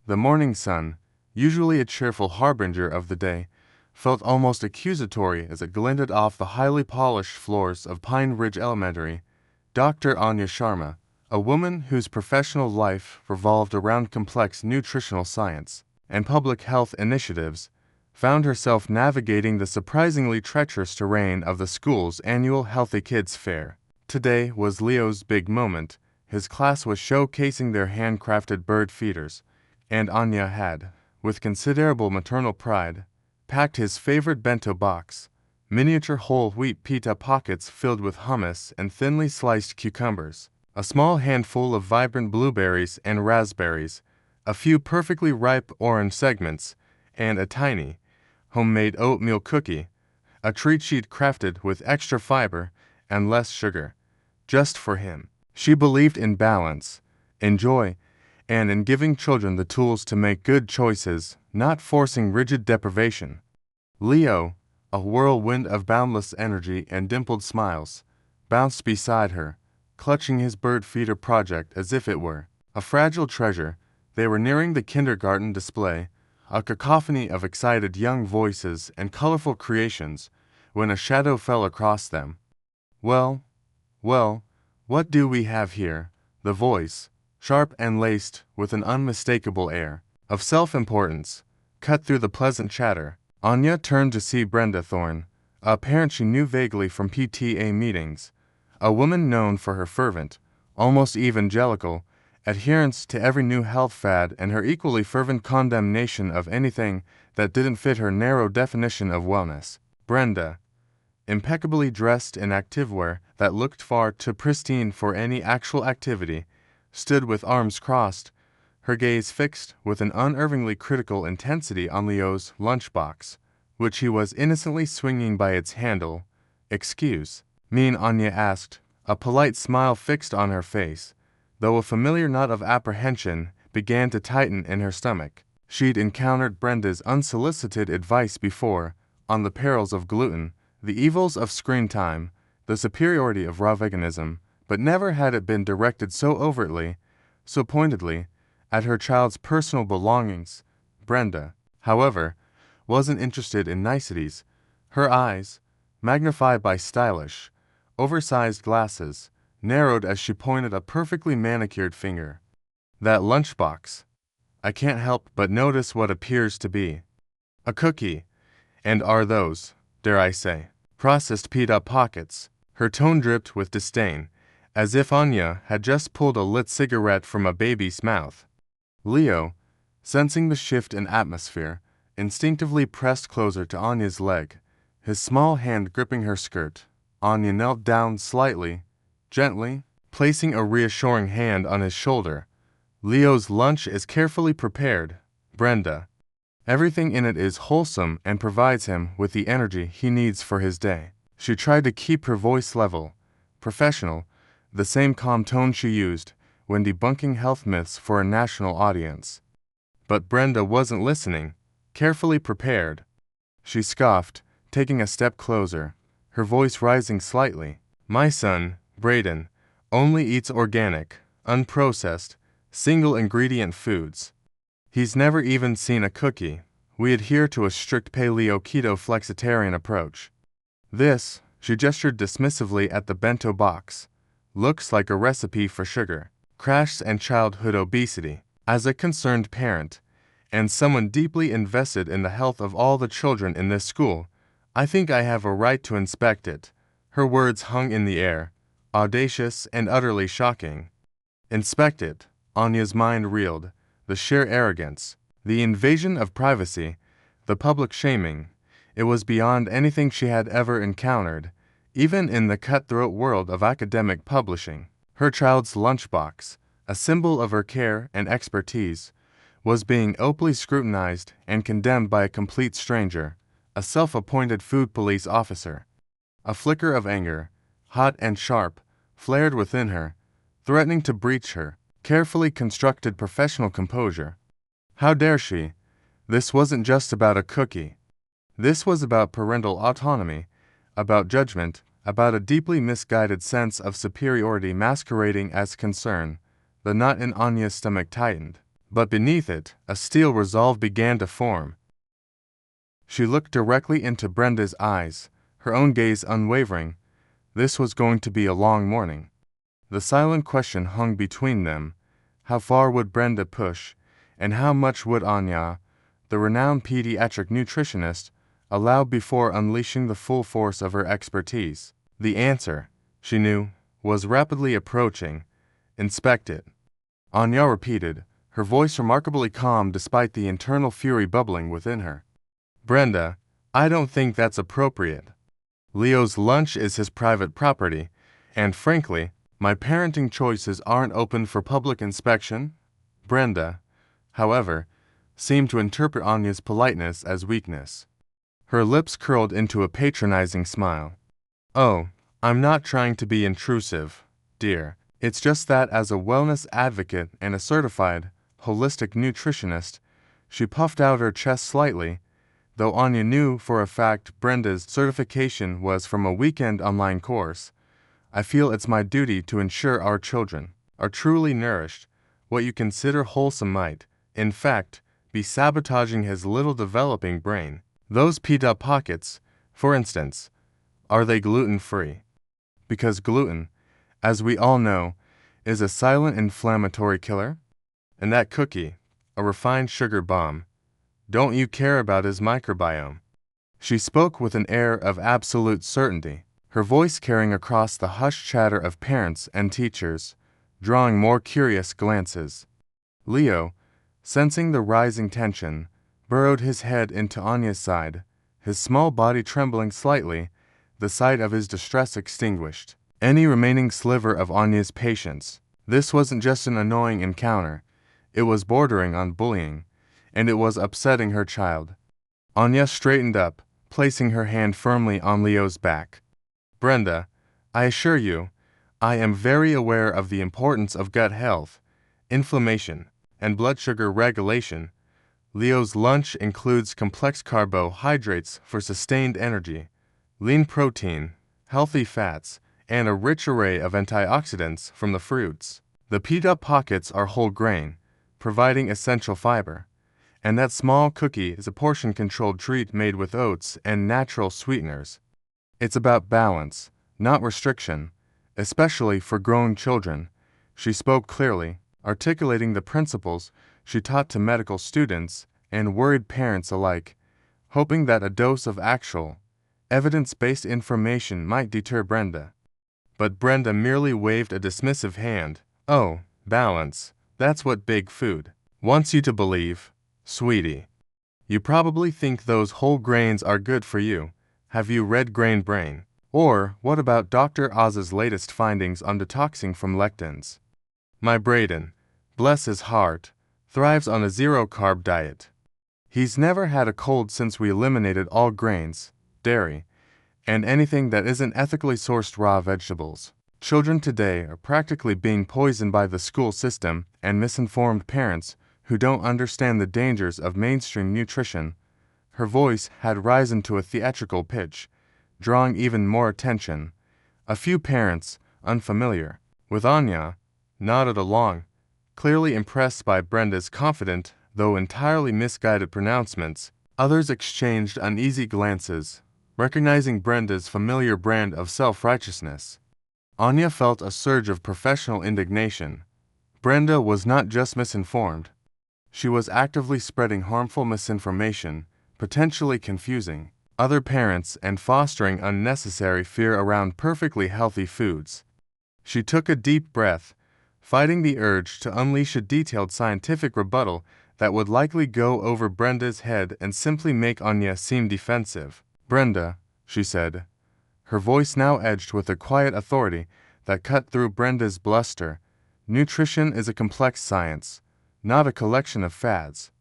The morning sun, usually a cheerful harbinger of the day, felt almost accusatory as it glinted off the highly polished floors of Pine Ridge Elementary. Dr. Anya Sharma, a woman whose professional life revolved around complex nutritional science and public health initiatives, found herself navigating the surprisingly treacherous terrain of the school's annual Healthy Kids Fair. Today was Leo's big moment. His class was showcasing their handcrafted bird feeders, and Anya had, with considerable maternal pride, packed his favorite bento box, miniature whole wheat pita pockets filled with hummus and thinly sliced cucumbers, a small handful of vibrant blueberries and raspberries, a few perfectly ripe orange segments, and a tiny, homemade oatmeal cookie, a treat sheet crafted with extra fiber and less sugar, just for him. She believed in balance, in joy, and in giving children the tools to make good choices, not forcing rigid deprivation. Leo, a whirlwind of boundless energy and dimpled smiles, bounced beside her, clutching his bird feeder project as if it were a fragile treasure. They were nearing the kindergarten display, a cacophony of excited young voices and colorful creations, when a shadow fell across them. Well, what do we have here? The voice, sharp and laced with an unmistakable air of self-importance, cut through the pleasant chatter. Anya turned to see Brenda Thorne, a parent she knew vaguely from PTA meetings, a woman known for her fervent, almost evangelical, adherence to every new health fad and her equally fervent condemnation of anything that didn't fit her narrow definition of wellness. Brenda, impeccably dressed in activewear that looked far too pristine for any actual activity, stood with arms crossed, her gaze fixed with an unerringly critical intensity on Leo's lunchbox, which he was innocently swinging by its handle. "Excuse me?" Anya asked, a polite smile fixed on her face, though a familiar knot of apprehension began to tighten in her stomach. She'd encountered Brenda's unsolicited advice before, on the perils of gluten, the evils of screen time, the superiority of raw veganism, but never had it been directed so overtly, so pointedly, at her child's personal belongings. Brenda, however, wasn't interested in niceties. Her eyes, magnified by stylish, oversized glasses, narrowed as she pointed a perfectly manicured finger. "That lunchbox. I can't help but notice what appears to be a cookie. And are those, dare I say, processed pita pockets?" Her tone dripped with disdain, as if Anya had just pulled a lit cigarette from a baby's mouth. Leo, sensing the shift in atmosphere, instinctively pressed closer to Anya's leg, his small hand gripping her skirt. Anya knelt down slightly, gently, placing a reassuring hand on his shoulder. "Leo's lunch is carefully prepared, Brenda. Everything in it is wholesome and provides him with the energy he needs for his day." She tried to keep her voice level, professional, the same calm tone she used when debunking health myths for a national audience. But Brenda wasn't listening. "Carefully prepared," she scoffed, taking a step closer, her voice rising slightly. "My son, Brayden, only eats organic, unprocessed, single-ingredient foods. He's never even seen a cookie. We adhere to a strict paleo-keto flexitarian approach. This," she gestured dismissively at the bento box, "looks like a recipe for sugar, crash and childhood obesity." As a concerned parent, and someone deeply invested in the health of all the children in this school, I think I have a right to inspect it. Her words hung in the air, audacious and utterly shocking. Inspect it. Anya's mind reeled. The sheer arrogance, the invasion of privacy, the public shaming. It was beyond anything she had ever encountered, even in the cutthroat world of academic publishing. Her child's lunchbox, a symbol of her care and expertise, was being openly scrutinized and condemned by a complete stranger, a self-appointed food police officer. A flicker of anger, hot and sharp, flared within her, threatening to breach her carefully constructed professional composure. How dare she? This wasn't just about a cookie. This was about parental autonomy, about judgment, about a deeply misguided sense of superiority masquerading as concern. The knot in Anya's stomach tightened. But beneath it, a steel resolve began to form. She looked directly into Brenda's eyes, her own gaze unwavering. This was going to be a long morning. The silent question hung between them. How far would Brenda push, and how much would Anya, the renowned pediatric nutritionist, allow before unleashing the full force of her expertise? The answer, she knew, was rapidly approaching. Inspect it. Anya repeated, her voice remarkably calm despite the internal fury bubbling within her. Brenda, I don't think that's appropriate. Leo's lunch is his private property, and frankly, my parenting choices aren't open for public inspection. Brenda, however, seemed to interpret Anya's politeness as weakness. Her lips curled into a patronizing smile. Oh, I'm not trying to be intrusive, dear. It's just that as a wellness advocate and a certified, holistic nutritionist, she puffed out her chest slightly, though Anya knew for a fact Brenda's certification was from a weekend online course. I feel it's my duty to ensure our children are truly nourished. What you consider wholesome might, in fact, be sabotaging his little developing brain. Those pita pockets, for instance, are they gluten-free? Because gluten, as we all know, is a silent inflammatory killer. And that cookie, a refined sugar bomb. Don't you care about his microbiome? She spoke with an air of absolute certainty, her voice carrying across the hushed chatter of parents and teachers, drawing more curious glances. Leo, sensing the rising tension, burrowed his head into Anya's side, his small body trembling slightly, the sight of his distress extinguished any remaining sliver of Anya's patience. This wasn't just an annoying encounter, it was bordering on bullying, and it was upsetting her child. Anya straightened up, placing her hand firmly on Leo's back. Brenda, I assure you, I am very aware of the importance of gut health, inflammation, and blood sugar regulation. Leo's lunch includes complex carbohydrates for sustained energy, lean protein, healthy fats, and a rich array of antioxidants from the fruits. The pita pockets are whole grain, providing essential fiber, and that small cookie is a portion-controlled treat made with oats and natural sweeteners. It's about balance, not restriction, especially for grown children. She spoke clearly, articulating the principles she taught to medical students and worried parents alike, hoping that a dose of actual, evidence-based information might deter Brenda. But Brenda merely waved a dismissive hand. Oh, balance, that's what big food wants you to believe, sweetie. You probably think those whole grains are good for you. Have you read Grain Brain? Or what about Dr. Oz's latest findings on detoxing from lectins? My Braden, bless his heart, thrives on a zero-carb diet. He's never had a cold since we eliminated all grains, dairy, and anything that isn't ethically sourced raw vegetables. Children today are practically being poisoned by the school system and misinformed parents who don't understand the dangers of mainstream nutrition. Her voice had risen to a theatrical pitch, drawing even more attention. A few parents, unfamiliar with Anya, nodded along, clearly impressed by Brenda's confident, though entirely misguided pronouncements. Others exchanged uneasy glances, recognizing Brenda's familiar brand of self-righteousness. Anya felt a surge of professional indignation. Brenda was not just misinformed. She was actively spreading harmful misinformation, potentially confusing other parents and fostering unnecessary fear around perfectly healthy foods. She took a deep breath, fighting the urge to unleash a detailed scientific rebuttal that would likely go over Brenda's head and simply make Anya seem defensive. Brenda, she said, her voice now edged with a quiet authority that cut through Brenda's bluster, nutrition is a complex science, not a collection of fads.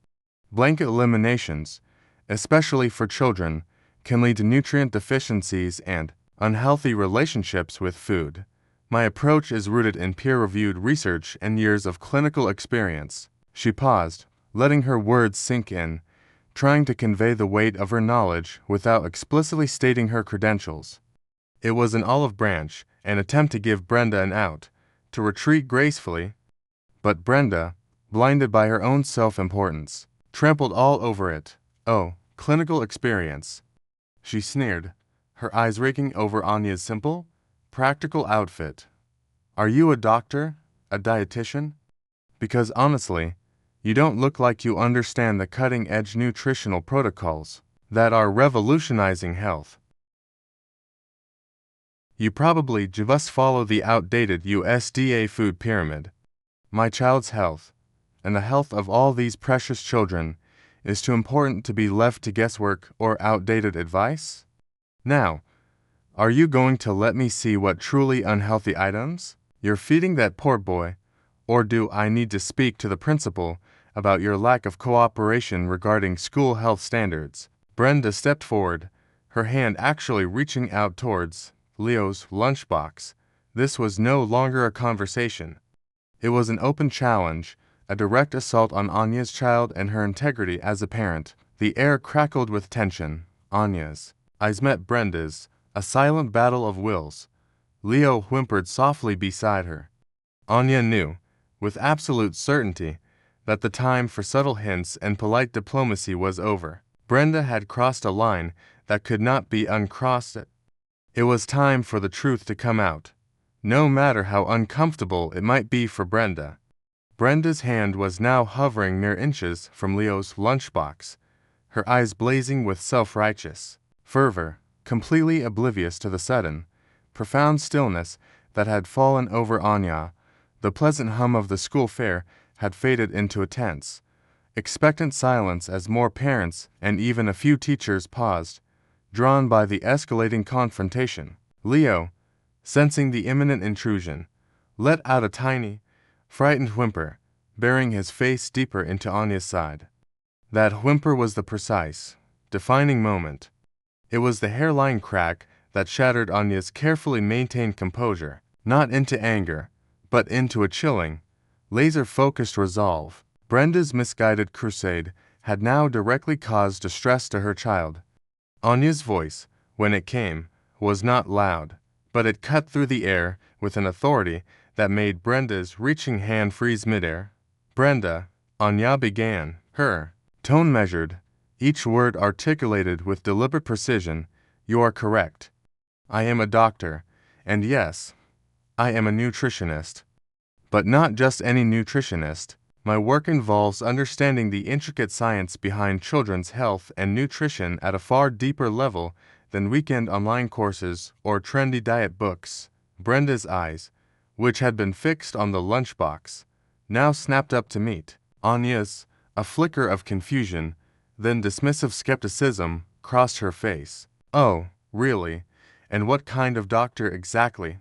Blanket eliminations, especially for children, can lead to nutrient deficiencies and unhealthy relationships with food. My approach is rooted in peer-reviewed research and years of clinical experience. She paused, letting her words sink in, trying to convey the weight of her knowledge without explicitly stating her credentials. It was an olive branch, an attempt to give Brenda an out, to retreat gracefully. But Brenda, blinded by her own self-importance, trampled all over it. Oh, clinical experience. She sneered, her eyes raking over Anya's simple, practical outfit. Are you a doctor? A dietitian? Because honestly, you don't look like you understand the cutting-edge nutritional protocols that are revolutionizing health. You probably just follow the outdated USDA food pyramid. My child's health, and the health of all these precious children, is too important to be left to guesswork or outdated advice? Now, are you going to let me see what truly unhealthy items you're feeding that poor boy, or do I need to speak to the principal about your lack of cooperation regarding school health standards? Brenda stepped forward, her hand actually reaching out towards Leo's lunchbox. This was no longer a conversation. It was an open challenge, a direct assault on Anya's child and her integrity as a parent. The air crackled with tension. Anya's eyes met Brenda's, a silent battle of wills. Leo whimpered softly beside her. Anya knew, with absolute certainty, that the time for subtle hints and polite diplomacy was over. Brenda had crossed a line that could not be uncrossed. It was time for the truth to come out, no matter how uncomfortable it might be for Brenda. Brenda's hand was now hovering mere inches from Leo's lunchbox, her eyes blazing with self-righteous fervor, completely oblivious to the sudden, profound stillness that had fallen over Anya. The pleasant hum of the school fair had faded into a tense, expectant silence as more parents and even a few teachers paused, drawn by the escalating confrontation. Leo, sensing the imminent intrusion, let out a tiny, frightened whimper, burying his face deeper into Anya's side. That whimper was the precise, defining moment. It was the hairline crack that shattered Anya's carefully maintained composure, not into anger, but into a chilling, laser-focused resolve. Brenda's misguided crusade had now directly caused distress to her child. Anya's voice, when it came, was not loud, but it cut through the air with an authority that made Brenda's reaching hand freeze midair. Brenda, Anya began, her tone measured, each word articulated with deliberate precision. You are correct. I am a doctor, and yes, I am a nutritionist. But not just any nutritionist. My work involves understanding the intricate science behind children's health and nutrition at a far deeper level than weekend online courses or trendy diet books. Brenda's eyes, which had been fixed on the lunchbox, now snapped up to meet Anya's. A flicker of confusion, then dismissive skepticism, crossed her face. Oh, really? And what kind of doctor exactly?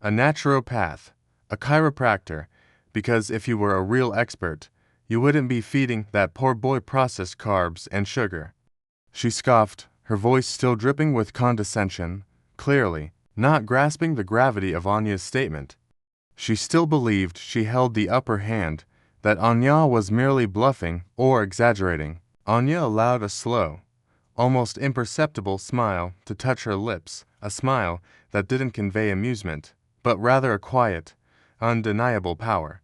A naturopath, a chiropractor, because if you were a real expert, you wouldn't be feeding that poor boy processed carbs and sugar. She scoffed, her voice still dripping with condescension, clearly not grasping the gravity of Anya's statement. She still believed she held the upper hand, that Anya was merely bluffing or exaggerating. Anya allowed a slow, almost imperceptible smile to touch her lips, a smile that didn't convey amusement, but rather a quiet, undeniable power.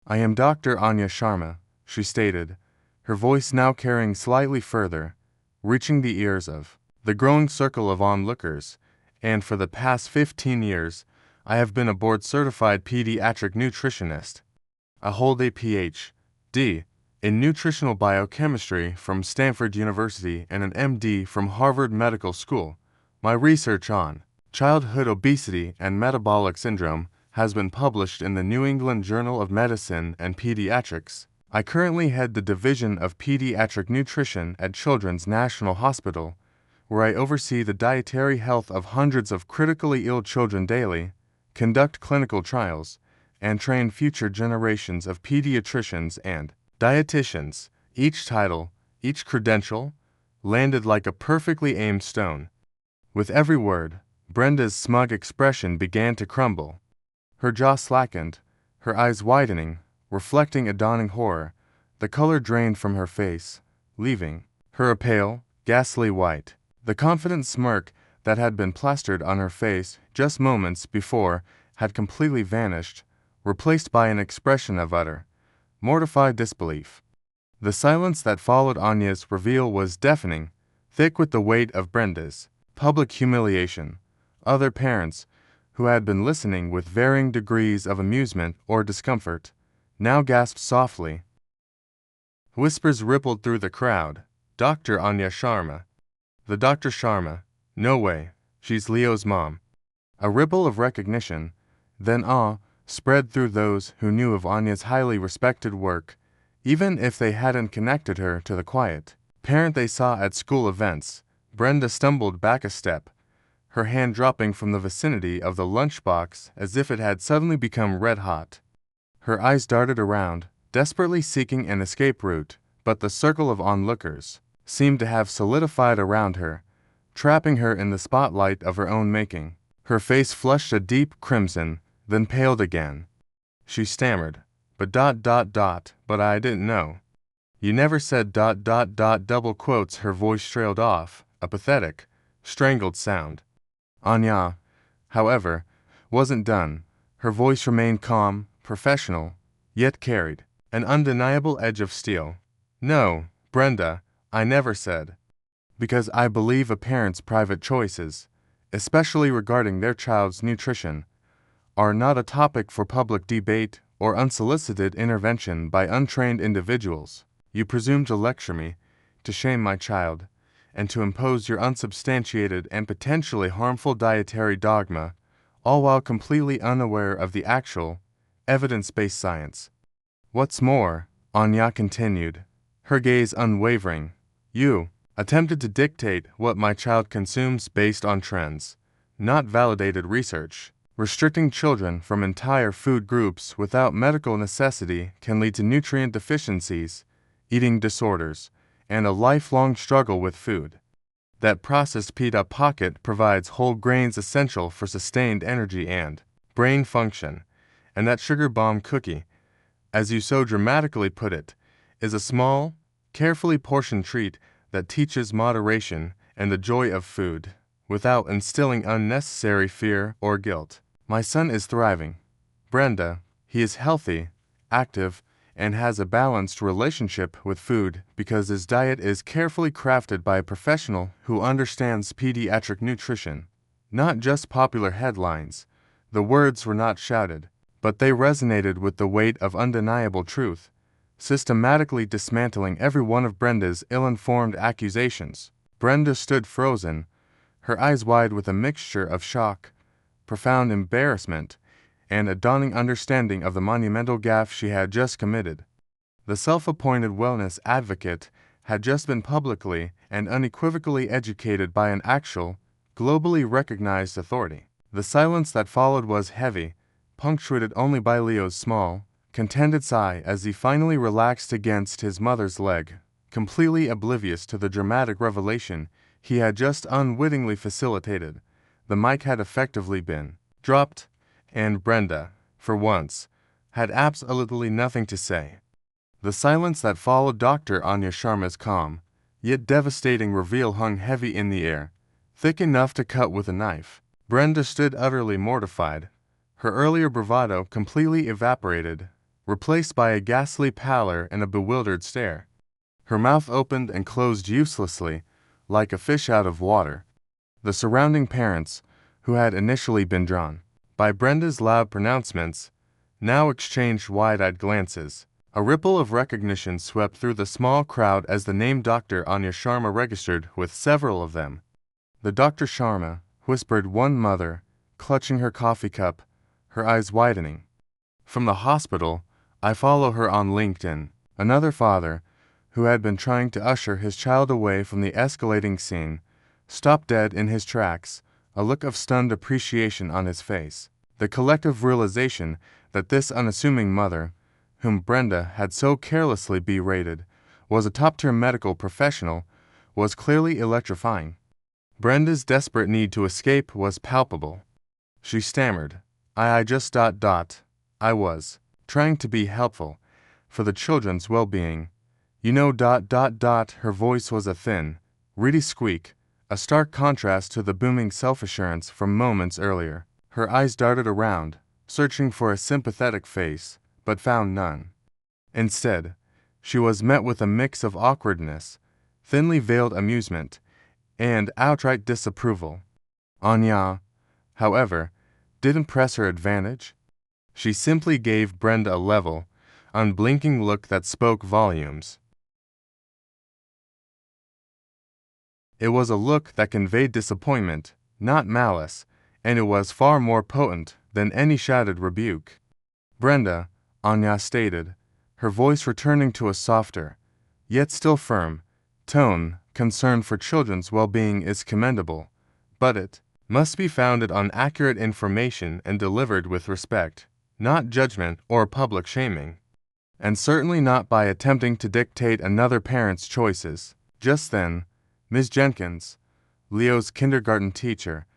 I am Dr. Anya Sharma, she stated, her voice now carrying slightly further, reaching the ears of the growing circle of onlookers, and for the past 15 years, I have been a board-certified pediatric nutritionist. I hold a Ph.D. in nutritional biochemistry from Stanford University and an M.D. from Harvard Medical School. My research on childhood obesity and metabolic syndrome has been published in the New England Journal of Medicine and Pediatrics. I currently head the Division of Pediatric Nutrition at Children's National Hospital, where I oversee the dietary health of hundreds of critically ill children daily, conduct clinical trials, and train future generations of pediatricians and dietitians. Each title, each credential, landed like a perfectly aimed stone. With every word, Brenda's smug expression began to crumble. Her jaw slackened, her eyes widening, reflecting a dawning horror. The color drained from her face, leaving her a pale, ghastly white. The confident smirk that had been plastered on her face just moments before had completely vanished, replaced by an expression of utter, mortified disbelief. The silence that followed Anya's reveal was deafening, thick with the weight of Brenda's public humiliation. Other parents, who had been listening with varying degrees of amusement or discomfort, now gasped softly. Whispers rippled through the crowd. Dr. Anya Sharma. The Dr. Sharma. No way. She's Leo's mom. A ripple of recognition, then awe, spread through those who knew of Anya's highly respected work, even if they hadn't connected her to the quiet parent they saw at school events. Brenda stumbled back a step, her hand dropping from the vicinity of the lunchbox as if it had suddenly become red-hot. Her eyes darted around, desperately seeking an escape route, but the circle of onlookers seemed to have solidified around her, trapping her in the spotlight of her own making. Her face flushed a deep crimson, then paled again. She stammered, but I didn't know. You never said double quotes. Her voice trailed off, a pathetic, strangled sound. Anya, however, wasn't done. Her voice remained calm, professional, yet carried an undeniable edge of steel. No, Brenda, I never said. Because I believe a parent's private choices, especially regarding their child's nutrition, are not a topic for public debate or unsolicited intervention by untrained individuals. You presume to lecture me, to shame my child, and to impose your unsubstantiated and potentially harmful dietary dogma, all while completely unaware of the actual, evidence-based science. What's more, Anya continued, her gaze unwavering, you attempted to dictate what my child consumes based on trends, not validated research. Restricting children from entire food groups without medical necessity can lead to nutrient deficiencies, eating disorders, and a lifelong struggle with food. That processed pita pocket provides whole grains essential for sustained energy and brain function, and that sugar bomb cookie, as you so dramatically put it, is a small, carefully portioned treat that teaches moderation and the joy of food, without instilling unnecessary fear or guilt. My son is thriving. Brenda, he is healthy, active, and has a balanced relationship with food because his diet is carefully crafted by a professional who understands pediatric nutrition. Not just popular headlines. The words were not shouted, but they resonated with the weight of undeniable truth, systematically dismantling every one of Brenda's ill-informed accusations. Brenda stood frozen, her eyes wide with a mixture of shock, profound embarrassment, and a dawning understanding of the monumental gaffe she had just committed. The self-appointed wellness advocate had just been publicly and unequivocally educated by an actual, globally recognized authority. The silence that followed was heavy, punctuated only by Leo's small, contented sigh as he finally relaxed against his mother's leg, completely oblivious to the dramatic revelation he had just unwittingly facilitated. The mic had effectively been dropped, and Brenda, for once, had absolutely nothing to say. The silence that followed Dr. Anya Sharma's calm, yet devastating reveal hung heavy in the air, thick enough to cut with a knife. Brenda stood utterly mortified, her earlier bravado completely evaporated, replaced by a ghastly pallor and a bewildered stare. Her mouth opened and closed uselessly, like a fish out of water. The surrounding parents, who had initially been drawn by Brenda's loud pronouncements, now exchanged wide-eyed glances. A ripple of recognition swept through the small crowd as the name Dr. Anya Sharma registered with several of them. The Dr. Sharma, whispered one mother, clutching her coffee cup, her eyes widening. From the hospital, I follow her on LinkedIn. Another father, who had been trying to usher his child away from the escalating scene, stopped dead in his tracks, a look of stunned appreciation on his face. The collective realization that this unassuming mother, whom Brenda had so carelessly berated, was a top-tier medical professional, was clearly electrifying. Brenda's desperate need to escape was palpable. She stammered, I was trying to be helpful, for the children's well-being. You know Her voice was a thin, reedy squeak, a stark contrast to the booming self-assurance from moments earlier. Her eyes darted around, searching for a sympathetic face, but found none. Instead, she was met with a mix of awkwardness, thinly veiled amusement, and outright disapproval. Anya, however, didn't press her advantage. She simply gave Brenda a level, unblinking look that spoke volumes. It was a look that conveyed disappointment, not malice, and it was far more potent than any shouted rebuke. Brenda, Anya stated, her voice returning to a softer, yet still firm, tone. Concern for children's well-being is commendable, but it must be founded on accurate information and delivered with respect, not judgment or public shaming, and certainly not by attempting to dictate another parent's choices. Just then, Ms. Jenkins, Leo's kindergarten teacher,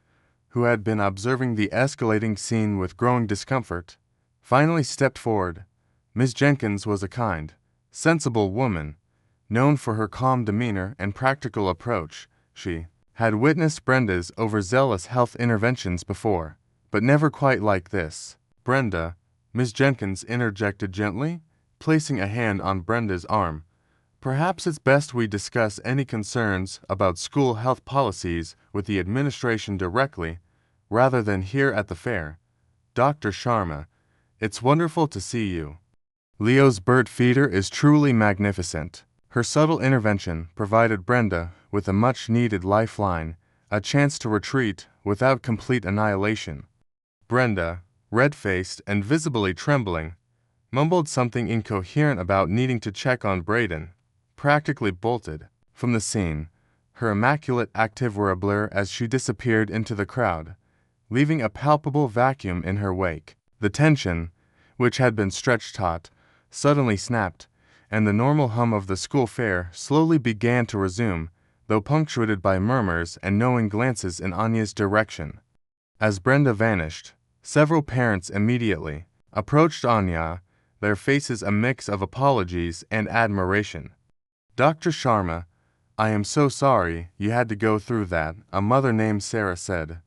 who had been observing the escalating scene with growing discomfort, finally stepped forward. Ms. Jenkins was a kind, sensible woman, known for her calm demeanor and practical approach. She had witnessed Brenda's overzealous health interventions before, but never quite like this. Brenda, Ms. Jenkins interjected gently, placing a hand on Brenda's arm. Perhaps it's best we discuss any concerns about school health policies with the administration directly, rather than here at the fair. Dr. Sharma, it's wonderful to see you. Leo's bird feeder is truly magnificent. Her subtle intervention provided Brenda with a much-needed lifeline, a chance to retreat without complete annihilation. Brenda, red-faced and visibly trembling, mumbled something incoherent about needing to check on Brayden, practically bolted from the scene, her immaculate active were a blur as she disappeared into the crowd, leaving a palpable vacuum in her wake. The tension, which had been stretched taut, suddenly snapped, and the normal hum of the school fair slowly began to resume, though punctuated by murmurs and knowing glances in Anya's direction. As Brenda vanished, several parents immediately approached Anya, their faces a mix of apologies and admiration. Dr. Sharma, I am so sorry you had to go through that, a mother named Sarah said,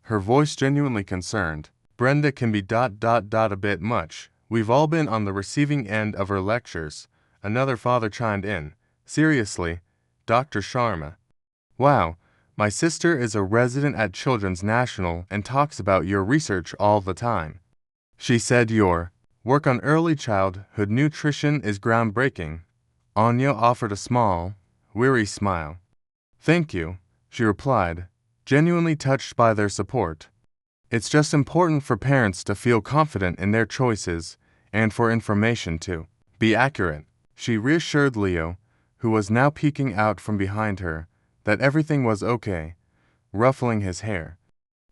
her voice genuinely concerned. Brenda can be a bit much. We've all been on the receiving end of her lectures. Another father chimed in. Seriously, Dr. Sharma. Wow, my sister is a resident at Children's National and talks about your research all the time. She said your work on early childhood nutrition is groundbreaking. Anya offered a small, weary smile. Thank you, she replied, genuinely touched by their support. It's just important for parents to feel confident in their choices and for information to be accurate. She reassured Leo, who was now peeking out from behind her, that everything was okay, ruffling his hair.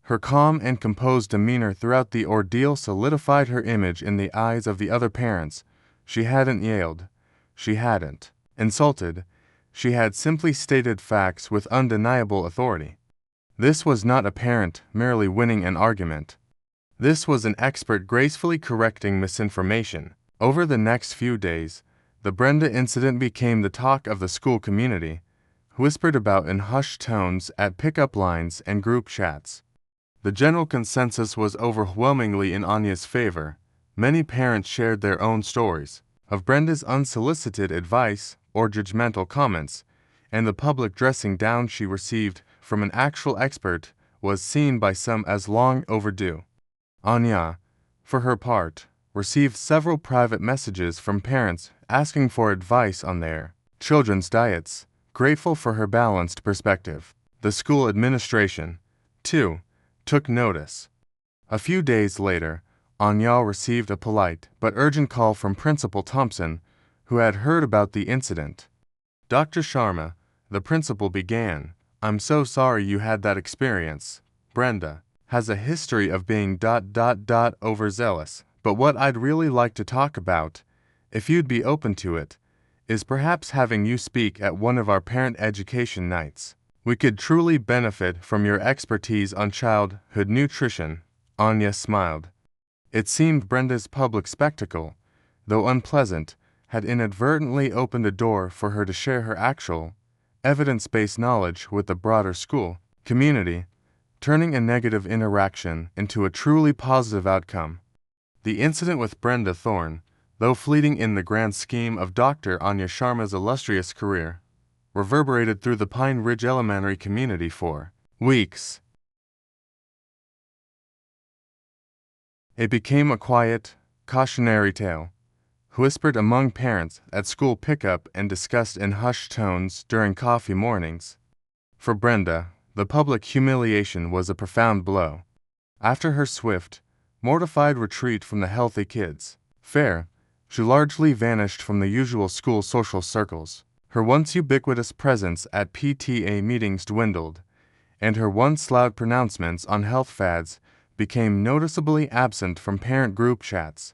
Her calm and composed demeanor throughout the ordeal solidified her image in the eyes of the other parents. She hadn't yelled. She hadn't insulted. She had simply stated facts with undeniable authority. This was not a parent merely winning an argument. This was an expert gracefully correcting misinformation. Over the next few days, the Brenda incident became the talk of the school community, whispered about in hushed tones at pickup lines and group chats. The general consensus was overwhelmingly in Anya's favor. Many parents shared their own stories of Brenda's unsolicited advice or judgmental comments, and the public dressing down she received from an actual expert was seen by some as long overdue. Anya, for her part, received several private messages from parents asking for advice on their children's diets, grateful for her balanced perspective. The school administration, too, took notice. A few days later, Anya received a polite but urgent call from Principal Thompson, who had heard about the incident. Dr. Sharma, the principal began, I'm so sorry you had that experience. Brenda has a history of being overzealous, but what I'd really like to talk about, if you'd be open to it, is perhaps having you speak at one of our parent education nights. We could truly benefit from your expertise on childhood nutrition. Anya smiled. It seemed Brenda's public spectacle, though unpleasant, had inadvertently opened a door for her to share her actual, evidence-based knowledge with the broader school community, turning a negative interaction into a truly positive outcome. The incident with Brenda Thorne, though fleeting in the grand scheme of Dr. Anya Sharma's illustrious career, reverberated through the Pine Ridge Elementary community for weeks. It became a quiet, cautionary tale, whispered among parents at school pickup and discussed in hushed tones during coffee mornings. For Brenda, the public humiliation was a profound blow. After her swift, mortified retreat from the healthy kids' fair, she largely vanished from the usual school social circles. Her once ubiquitous presence at PTA meetings dwindled, and her once loud pronouncements on health fads became noticeably absent from parent group chats.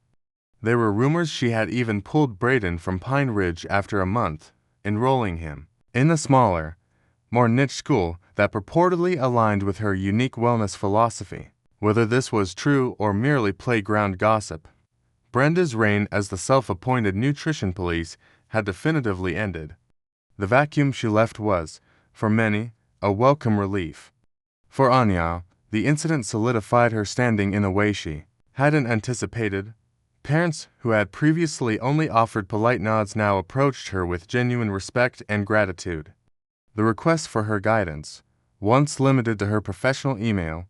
There were rumors she had even pulled Braden from Pine Ridge after a month, enrolling him in a smaller, more niche school that purportedly aligned with her unique wellness philosophy. Whether this was true or merely playground gossip, Brenda's reign as the self-appointed nutrition police had definitively ended. The vacuum she left was, for many, a welcome relief. For Anya, the incident solidified her standing in a way she hadn't anticipated. Parents who had previously only offered polite nods now approached her with genuine respect and gratitude. The request for her guidance, once limited to her professional email,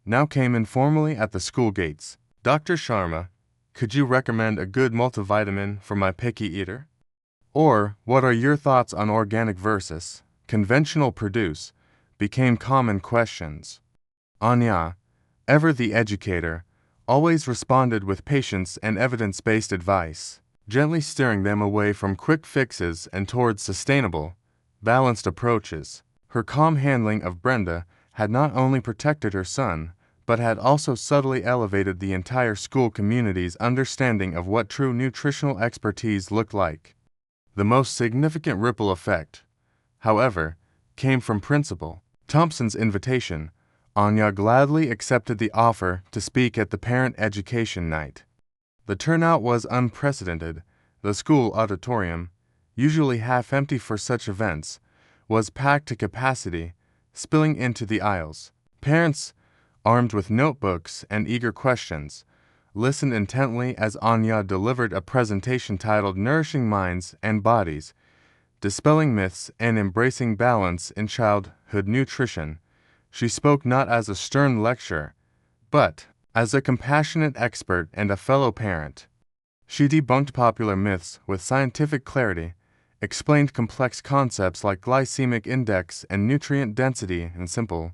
now came informally at the school gates. "Dr. Sharma, could you recommend a good multivitamin for my picky eater?" Or, "What are your thoughts on organic versus conventional produce?" became common questions. Anya, ever the educator, always responded with patience and evidence-based advice, gently steering them away from quick fixes and towards sustainable, balanced approaches. Her calm handling of Brenda had not only protected her son, but had also subtly elevated the entire school community's understanding of what true nutritional expertise looked like. The most significant ripple effect, however, came from Principal Thompson's invitation. Anya gladly accepted the offer to speak at the parent education night. The turnout was unprecedented. The school auditorium, usually half empty for such events, was packed to capacity, spilling into the aisles. Parents, armed with notebooks and eager questions, listened intently as Anya delivered a presentation titled "Nourishing Minds and Bodies, Dispelling Myths and Embracing Balance in Childhood Nutrition." She spoke not as a stern lecturer, but as a compassionate expert and a fellow parent. She debunked popular myths with scientific clarity, explained complex concepts like glycemic index and nutrient density in simple,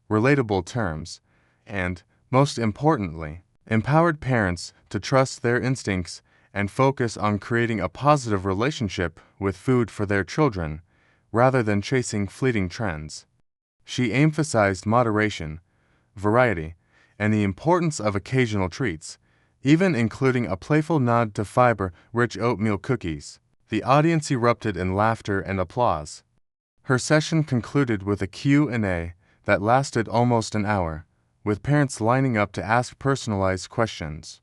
relatable terms, and, most importantly, empowered parents to trust their instincts and focus on creating a positive relationship with food for their children, rather than chasing fleeting trends. She emphasized moderation, variety, and the importance of occasional treats, even including a playful nod to fiber-rich oatmeal cookies. The audience erupted in laughter and applause. Her session concluded with a Q&A that lasted almost an hour, with parents lining up to ask personalized questions.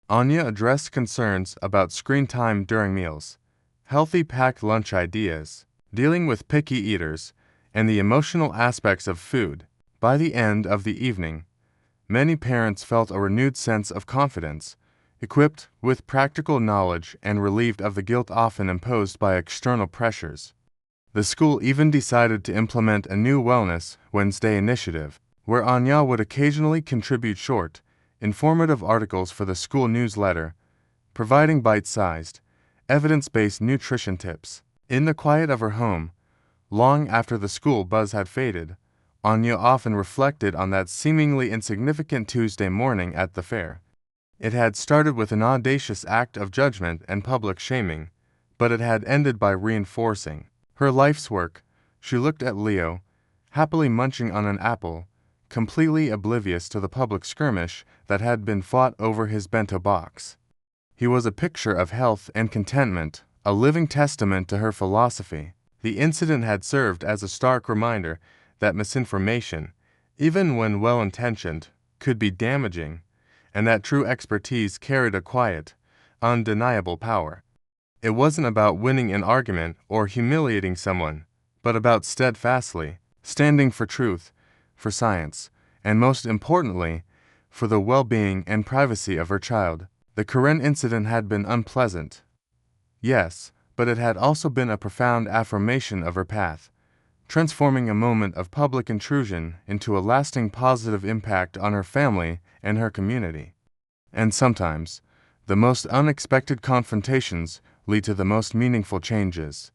Anya addressed concerns about screen time during meals, healthy packed lunch ideas, dealing with picky eaters, and the emotional aspects of food. By the end of the evening, many parents felt a renewed sense of confidence, equipped with practical knowledge and relieved of the guilt often imposed by external pressures. The school even decided to implement a new Wellness Wednesday initiative, where Anya would occasionally contribute short, informative articles for the school newsletter, providing bite-sized, evidence-based nutrition tips. In the quiet of her home, long after the school buzz had faded, Anya often reflected on that seemingly insignificant Tuesday morning at the fair. It had started with an audacious act of judgment and public shaming, but it had ended by reinforcing her life's work. She looked at Leo, happily munching on an apple, completely oblivious to the public skirmish that had been fought over his bento box. He was a picture of health and contentment, a living testament to her philosophy. The incident had served as a stark reminder that misinformation, even when well-intentioned, could be damaging, and that true expertise carried a quiet, undeniable power. It wasn't about winning an argument or humiliating someone, but about steadfastly standing for truth, for science, and most importantly, for the well-being and privacy of her child. The Karen incident had been unpleasant. Yes, but it had also been a profound affirmation of her path, transforming a moment of public intrusion into a lasting positive impact on her family and her community. And sometimes, the most unexpected confrontations lead to the most meaningful changes.